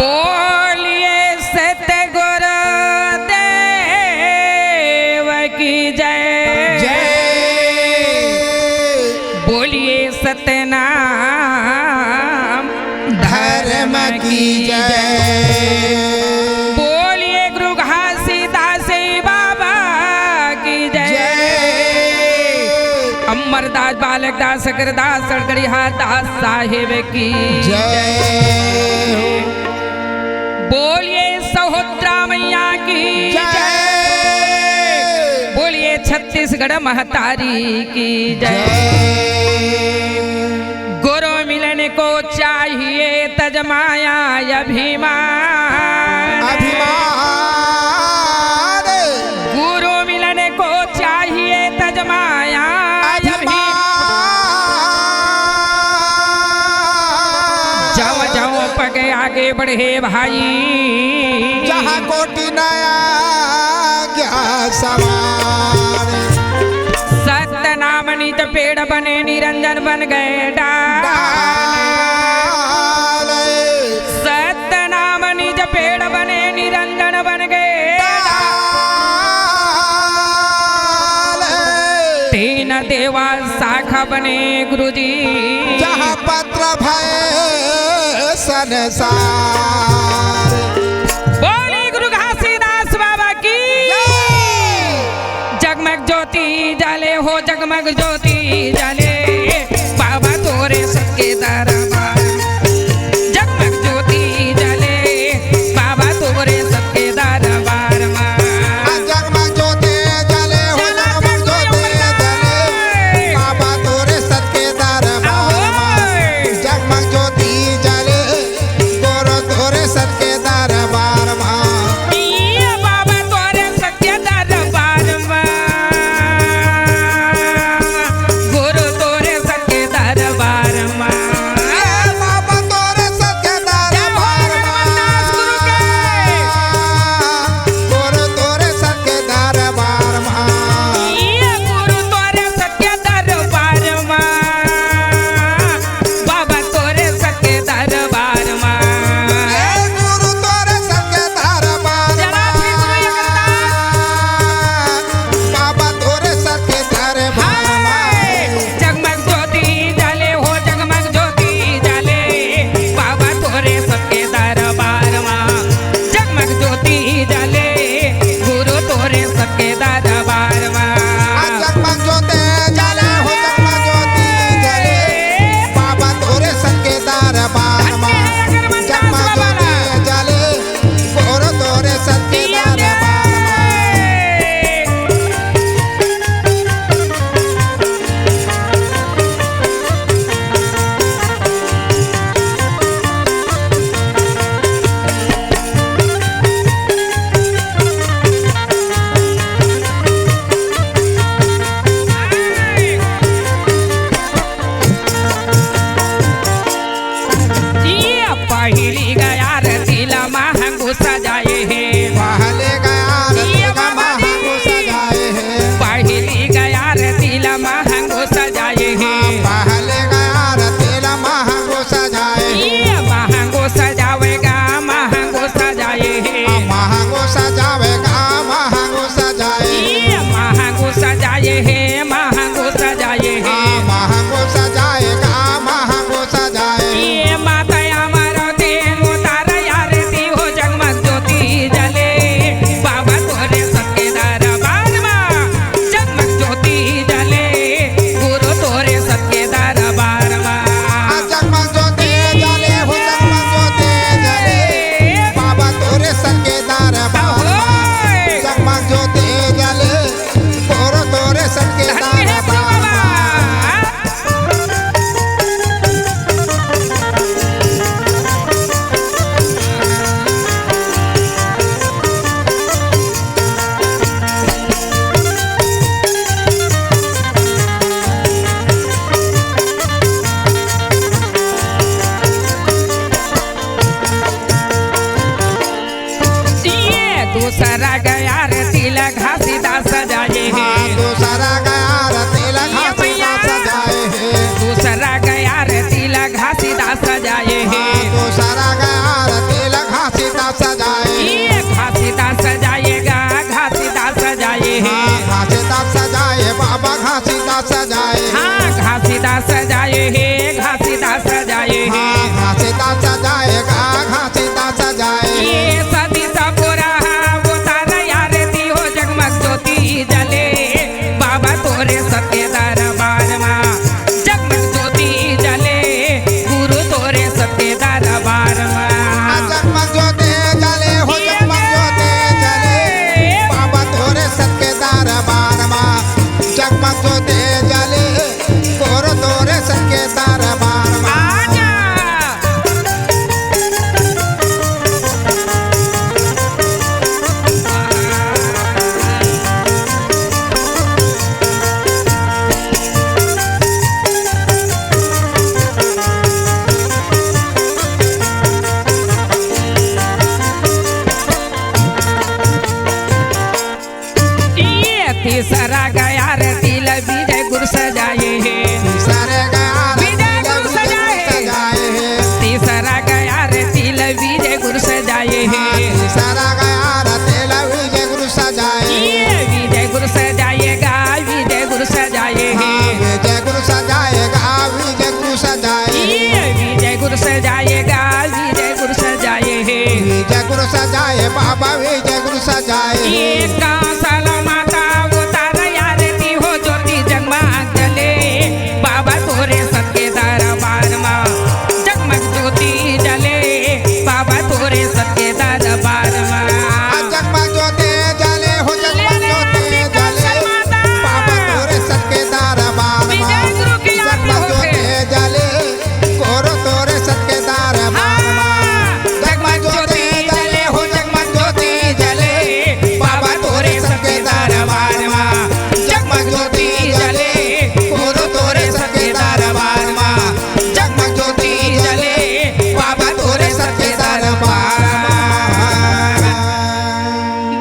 बोलिए सतगुरुदेव की जय जय। बोलिए सतनाम धर्म की जय। बोलिए गुरु घासीदास बाबा की जय। अमरदास बालकदास सकरदास सड़गड़िया दास साहेब की जय। बोलिए सहोत्रा मैया की जय। बोलिए छत्तीसगढ़ महतारी की जय। गुरु मिलन को चाहिए तजमाया अभिमान। अभिमान। गुरु मिलन को चाहिए तजमाया अभिमान। जाओ जाओ पगे आगे बढ़े भाई जहाँ कोटि नया क्या सवार। सतनाम निज पेड़ बने निरंजन बन गए डाल। सतनाम निज पेड़ बने निरंजन बन गए डाल। तीन देवा शाखा बने गुरुजी जहाँ पत्र भय संसार। बोले गुरु घासीदास बाबा की जगमग ज्योति जाले हो जगमग ज्योति जाले बाबा तोरे सबके दरबार। जगमग ज्योति जाले बाबा तोरे सबके दरबार में। जगमग ज्योति जले हो जगमग ज्योति जले बाबा तोरे सबके दरबार में। जगमग ज्योति जले गोरो तोरे सबके दरबार में। बाबा तोरे सबके दरबार में। गुरु तोरे सजाए ये कांसाला माता उतार आरती हो ज्योति जगमग जले बाबा तोरे सत्य दरबार में जगमग ज्योति जले बाबा तोरे सत्य दरबार में जगमग ज्योति जले हो जगमग ज्योति जले बाबा तोरे सत्य दरबार में जगमग ज्योति जले गोरो तोरे सत्य दरबार में जगमग ज्योति जले हो जगमग ज्योति जले बाबा तोरे सत्य दरबार में जगमग ज्योति जले गोरो तोरे सत्य दरबार में जगमग ज्योति जले बाबा तोरे सत्य दरबार में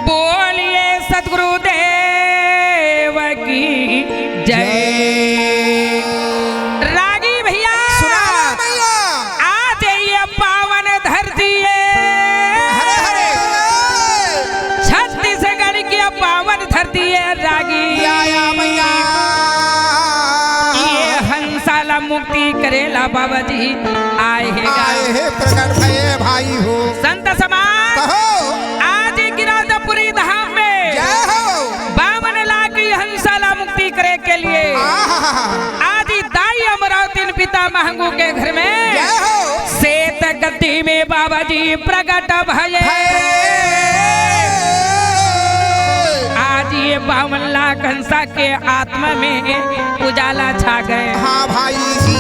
बोलिए सतगुरुदेव की जय। रागी भैया सुना भैया आज ये पावन धरती हरे है हरे छत्तीसगढ़ की पावन धरती है रागी या भैया ये हंसाला मुक्ति करेला बाबा जी आए है आए हे प्रकट भये भाई हो संत समाज कहो आज गिराधपुरी धाम में जय हो 52 लाख की हंसाला मुक्ति करे के लिए आहा आज दाई अमरावती पिता महंगू के घर में जय हो श्वेत गद्दी में बाबा जी प्रकट भये आज ये 52 लाख हंसा के आत्मा में उजाला छा गए। हाँ भाई जी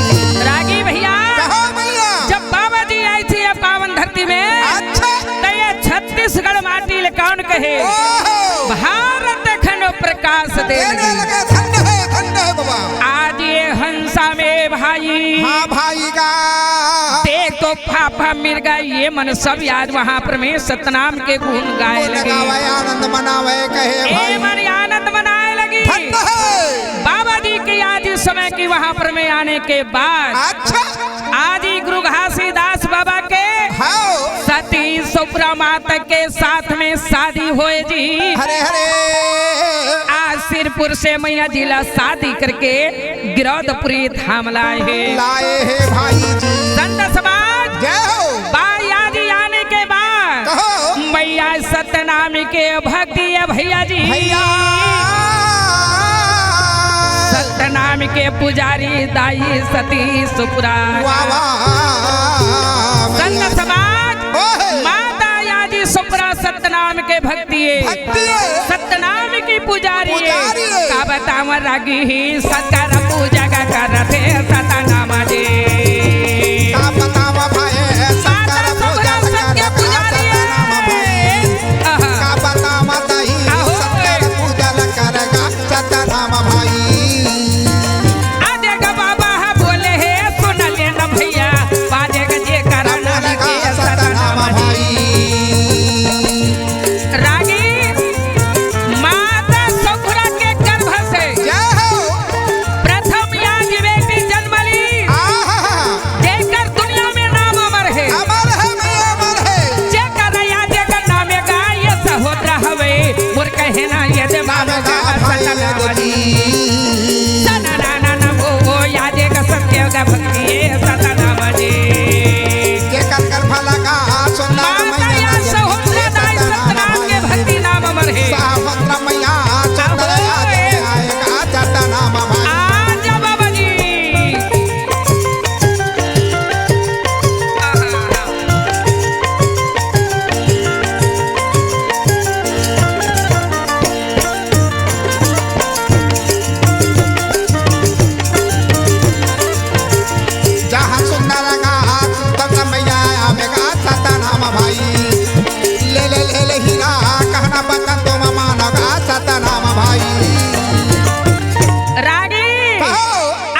रागी भैया कहो भैया जब बाबा जी आई थी ये पावन धरती में अच्छा तो ये छत्तीसगढ़ माटी कौन कहे ओहो भारत खंड प्रकाश दे देने लगे धन्य है बाबा आज ये हंसा में भाई हाँ भाई का देख तो फाफा मिर्गा ये मन सब याद वहाँ पर में सतनाम के गुण गाए लगे लगावे आनंद मनावे कहे ए भाई मन आनंद मनाए लगी धन्य है बाबा जी की आज इस समय की वहाँ पर में आने के बाद अच्छा आज ही गुरु घासीदास बाबा के हाँ सती सुप्रा माता के साथ में शादी हुए जी हरे हरे आज सिरपुर से मैया जिला शादी करके गिरौदपुरी धाम लाए है लाए हे भाई जी संत समाज जय हो बाई आज आने के बाद कहो मैया सत्यनामी के भक्ति है भैया जी भैया सत्यनामी के पुजारी दाई सती सुपुरा वाह वाह संत समाज ओहे माता याजी सुपुरा सत्यनाम के भक्ति है भक्ति है सत्यनाम की पुजारी पुजारी है। का बताव रागी सत्कर पूजा का करते सतनाम जी का बतावा भाई सत्तर पूजा सत्य पुजारी आहा। का बतावा दही आहो। सत्तर पूजा करेगा सतनाम भाई आदेगा बाबा बोले है सुन लेना भैया बाजेगा जे करना के सतनाम जी रागी माता सखुरा के गर्भ से जय हो प्रथम याज बेटी जन्म ली आहा जेकर दुनिया में नाम अमर है अमर है मैं अमर है जेकर याजेगा नामे गाय सहोदरा हवे मोर कहे ना यदि नाम बाबा का का भाई सतनाम जी जी सना वो याजेगा सत्य का भक्ति है सतनाम जी के कर भला का सुंदर माता मैया या सहोदरा दाई सतनाम के भक्ति नाम अमर है सावत्र मैया सुंदर आएगा सतनाम भाई आजा बाबा जी जहाँ सुंदर का सुंदर मैया आवेगा सतनाम भाई ले ले ले ले हीरा कहना बता तुम मानोगा सतनाम भाई रागी कहो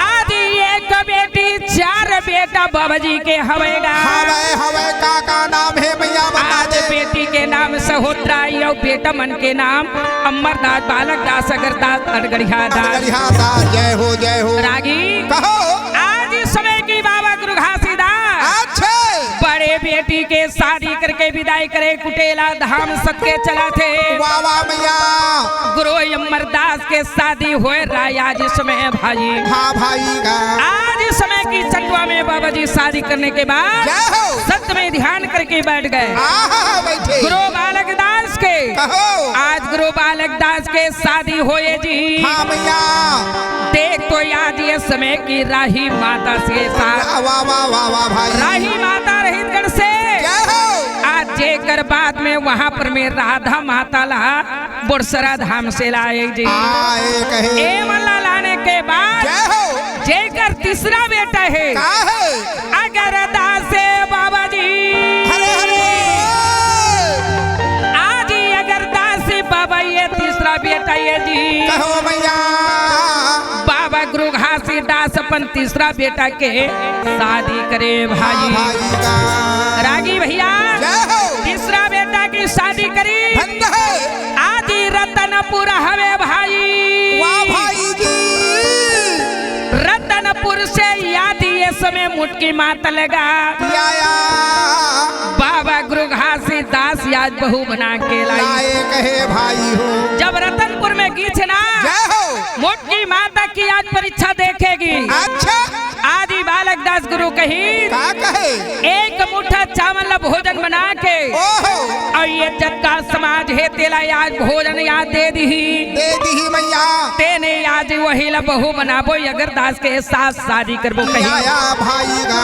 आज एक बेटी 4 बेटा बाबा जी के हवेगा हवे हवे का नाम है मैया बता आज दे बेटी के नाम सहोदरा और बेटा मन के नाम अमरदास बालक दास अगरदास अड़गड़िया दास गलिहा दास जय हो रागी कहो आज इस समय की बाबा गुरु घासीदास अच्छे बड़े बेटी के शादी करके विदाई करे कुटेला धाम सत्य चला थे वाह वाह मैया गुरु अमरदास के शादी हुए राय आज इस समय भाई हाँ भाई का आज इस समय की चंदुआ में बाबा जी शादी करने के बाद जय हो सत्य में ध्यान करके बैठ गए आहा बैठे गुरु बालक दास के कहो आज गुरु बालक दास के शादी होए जी। हाँ भैया देख तो याद ये समय की राही माता से साथ वाह वाह वाह वाह भाई राही माता रहितगढ़ से जय हो आज जेकर बाद में वहाँ पर में राधा माता ला बुरसरा धाम से लाए जी। आए कहे ए मल्ला लाने के बाद जय हो जेकर तीसरा बेटा है का है अगर दासे बाबा जी हरे हरे आज ही अगर दासी बाबा ये तीसरा बेटा ये जी कहो भैया बाबा गुरु घासीदास अपन तीसरा बेटा के शादी करे भाई। भाई का रागी भैया जय हो तीसरा बेटा की शादी करी धन्य है आज ही रतनपुर हवे भाई। वाह भाई जी रतनपुर से याद ये समय मुटकी माता लगा आया बाबा गुरु घासीदास आज बहू बना के लाई। लाए कहे भाई हो जब रतनपुर में गई थी ना जय हो मुटकी माता की आज परीक्षा देखेगी। अच्छा आदि बालक दास गुरु कही का कहे एक मुठ्ठा चावल भोजन बना के ओहो और ये जग का समाज है तेला आज भोजन याद दे दी दे दी मैया तेने आज वही ला बहू बनाबो अगर दास के साथ शादी करबो कही। आया भाई का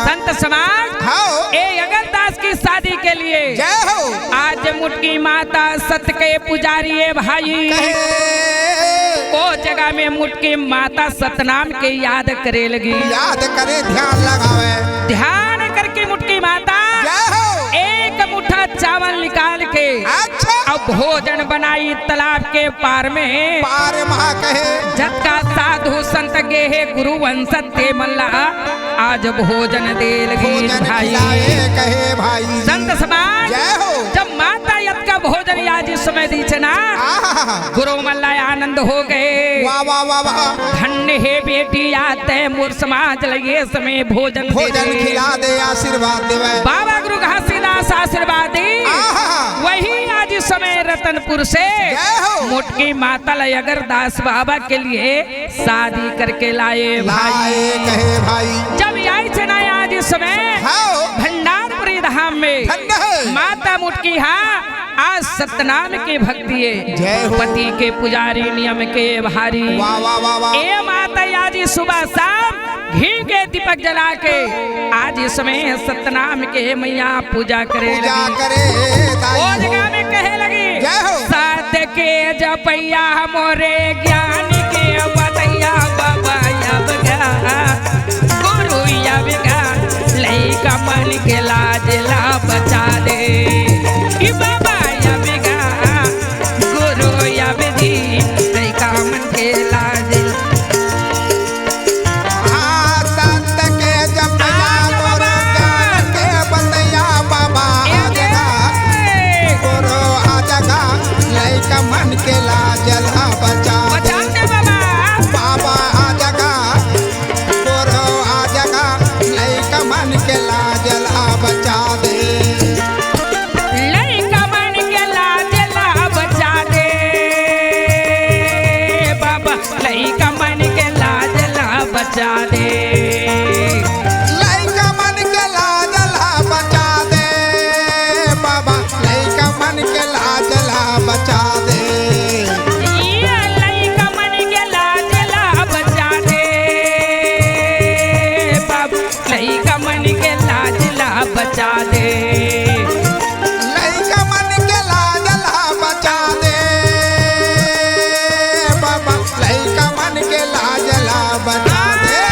संत समाज हाँ ए अगर दास की शादी के लिए जय हो आज मुटकी माता सत के पुजारी है भाई। कहे ओ जगह में मुटकी माता सतनाम के याद करे लगी। याद करे ध्यान लगावे ध्यान करके मुटकी माता जय हो एक मुट्ठा चावल निकाल के अच्छा अब भोजन बनाई तालाब के पार में। पार महा कहे जत्का साधु संत गे है गुरु वंश ते मल्ला आज भोजन दे लगी भोजन भाई। खिलाए कहे भाई संत समाज जय हो जब माता यत का भोजन आज इस समय दी ना आहा गुरु मल्ला आनंद हो गए। वाह वाह वाह वाह धन्य है बेटी आते मोर समाज लगे समय भोजन भोजन दे। खिला दे आशीर्वाद देवे बाबा गुरु घासीदास आशीर्वाद दी आहा वही आज इस समय रतनपुर से जय हो मुटकी माता अगर दास बाबा के लिए शादी करके लाए भाई। लाए कहे भाई जब आई थे ना आज इस समय हाँ भंडारपुरी धाम में धन्य है माता मुटकी हाँ आज सतनाम की भक्ति है जय हो पति के पुजारी नियम के भारी। वाह वाह वाह वाह ए माता आज सुबह शाम घी के दीपक जला के आज इस समय सतनाम के मैया पूजा करे पूजा लगी। करे वो दाई जगह में कहे लगी जय हो साथ के जपैया मोरे ज्ञान के बतैया बाबा अब गुरु अब लइका मन के लाज ला बचा दे ई बाबा अब गुरु अब लइका मन के लाज हाँ संत के जपया मोर ज्ञान के बतैया बाबा आजगा गुरु आजगा लइका मन के लाजला बचा बचा दे बाबा बाबा आजगा गुरु आजगा लइका मन के लाजला बचा दे लइका मन के लाज ला बचा दे बाबा लइका मन के लाज ला बचा दे। लइका मन के लाजला बचा दे बाबा लइका मन के लाजला बचा दे ये लइका मन के लाज ला बचा दे बाबा लइका मन के लाज ला बचा दे। लइका मन के लाजला बचा दे बाबा लइका मन के लाजला बचा दे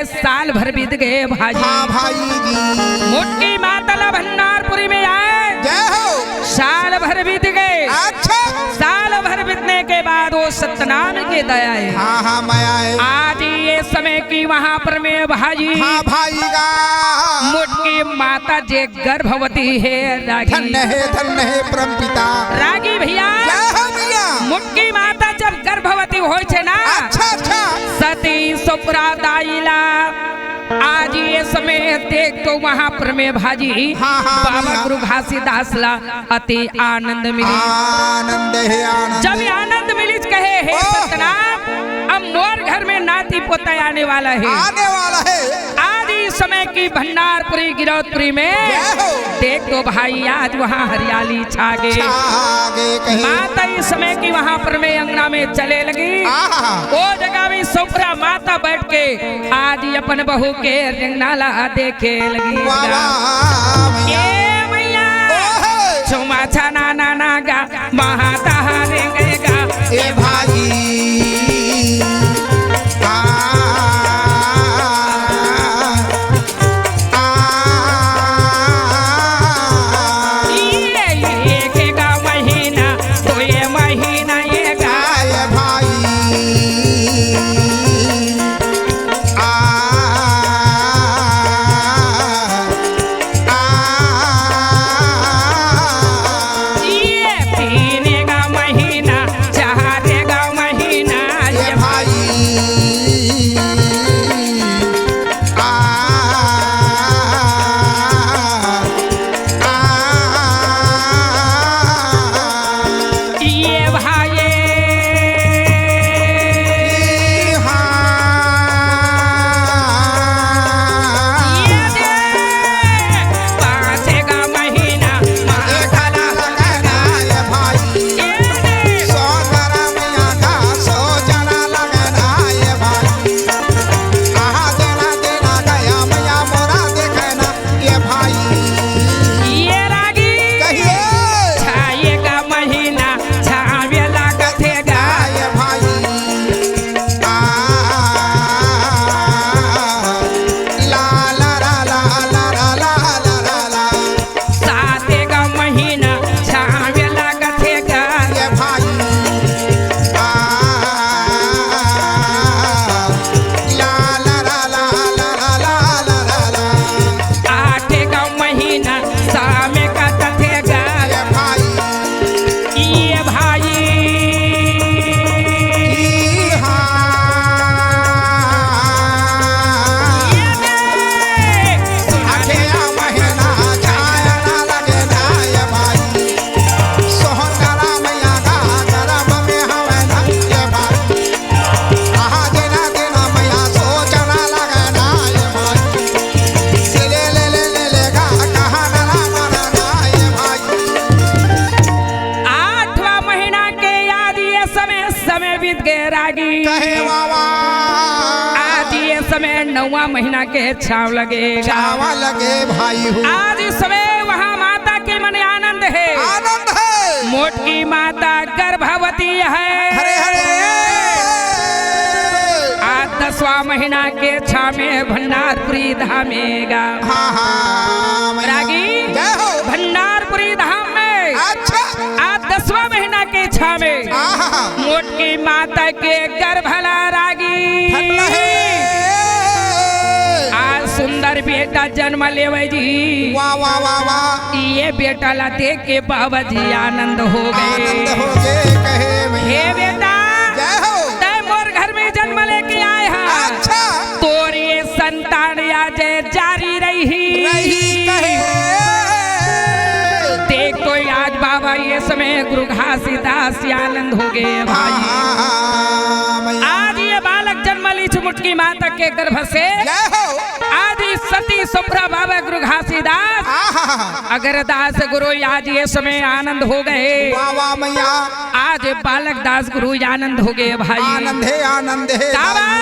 साल भर बीत गए भाई। हाँ भाई जी। मुटकी माता भंडारपुरी में आए, जय हो। साल भर बीत गए। अच्छा। साल भर बीतने के बाद वो सतनाम के दया है। हाँ हाँ मैं आए। आज ये समय की वहाँ पर में भाई। हाँ भाई का। मुटकी माता जे गर्भवती है रागी। धन्य है परम पिता। रागी भैया। जय हो भैया। मुटकी माता जब गर्भवती होय छे ना। अच्छा अच्छा। सती सुप्रा दाइला। आज ये समय देख तो वहाँ पर में भाजी। हाँ, हाँ, बाबा भैया। गुरु घासीदास ला अति आनंद मिली। आनंद है आनंद। जब आनंद मिली कहे हे ओह। सतनाम अब मोर घर में नाती पोता आने वाला है। आने वाला है। आज इस समय की भंडारपुरी गिरौदपुरी में जय हो। देख तो भाई आज वहाँ हरियाली छा गए। आगे कहे। माता इस समय की वहाँ पर में अंगना में चले लगी। आहा। वो जगह भी सुप्रा माता बैठ के आज ही अपन बहू के रंगनाला देखे लगी। वाह वाह भैया। ए मैया ओहे। चुमा छाना नाना गा महाता रेंगेगा। ए भाई। ये का महीना तो ये महीना ये गा। ए भाई। ये पीने का महीना चाहने का महीना ए ये भाई। ये भाई ये दे पाँचे का महीना माखला लगना ये दे ये रागी छाये का महीना छावे लागथेगा। साते का महीना छावे लागथेगा। आठे का महीना सामे का तथेगा। ये भाई ये दे आठवां महीना के याद ये समय बीत गए रागी। कहे वावा आज ये समय नौवां महीना के छाव लगेगा। चावा लगे भाई हो। आज इस समय वहाँ माता के मन आनंद है। आनंद है। मोटकी माता गर्भवती है। हरे हरे। आज 10वां महीना के छा में भंडारपुरी धामेगा। हाँ हाँ मैया। रागी जय हो। भंडारपुरी धाम में अच्छा। आज 10वां महीना के छा में आहा। मोटकी माता के गर्भला रागी। ठंडा है। आज सुंदर बेटा जन्म लेवे जी। वाह वाह वाह वाह। ये बेटा ला देख के बाबा जी आनंद हो आनंद गए। हो गए कहे में। हे बेटा जय हो। तय मोर घर में जन्म लेके आए हैं। अच्छा। तोर ये संतान आज जारी रही। रही कहे। देख तो आज बाबा ये समय गुरु घासीदास आनंद हो गए भाई। हाँ, मैया। आज ये बालक जन्म ली मुटकी माता के गर्भ से। जय हो। आज इस सती सुप्रा बाबा गुरु घासीदास आहा। अगर दास गुरु आज ये समय आनंद हो गए। वाह वाह मैया। आज बालक दास गुरु आनंद हो गए भाई। आनंद है आनंद है। काबर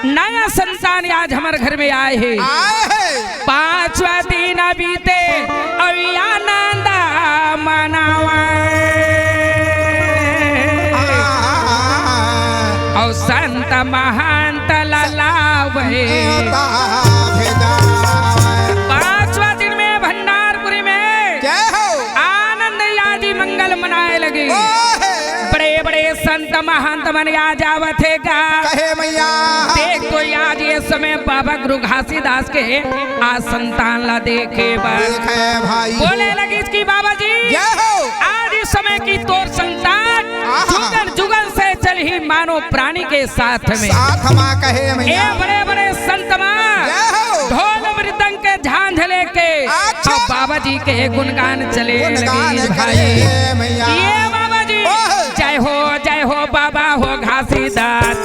नया संतान आज हमारे घर में आए हैं। आए है। 5वां दिन बीते और आनंद मनावा और संत संत महंत ललावे। पांचवा दिन में भंडारपुरी में जय हो आनंद आदि मंगल मनाए लगे। बड़े बड़े संत महंत मन आ जावत है गा। कहे मैया देख तो आज ये समय बाबा गुरु घासीदास के आज संतान ला देखे देखे भाई बोले लगी इसकी बाबा जी जय हो आज इस समय की तोर संतान जुगल जुगल से चल ही मानो प्राणी के साथ में साथ माँ कहे मैया ये बड़े बड़े संत माँ जय हो ढोल मृदंग के झांझ लेके अच्छा। अब बाबा जी के गुणगान चले गुणगान लगे करे भाई। मैया ये बाबा जी ओह। जय हो बाबा हो घासीदास।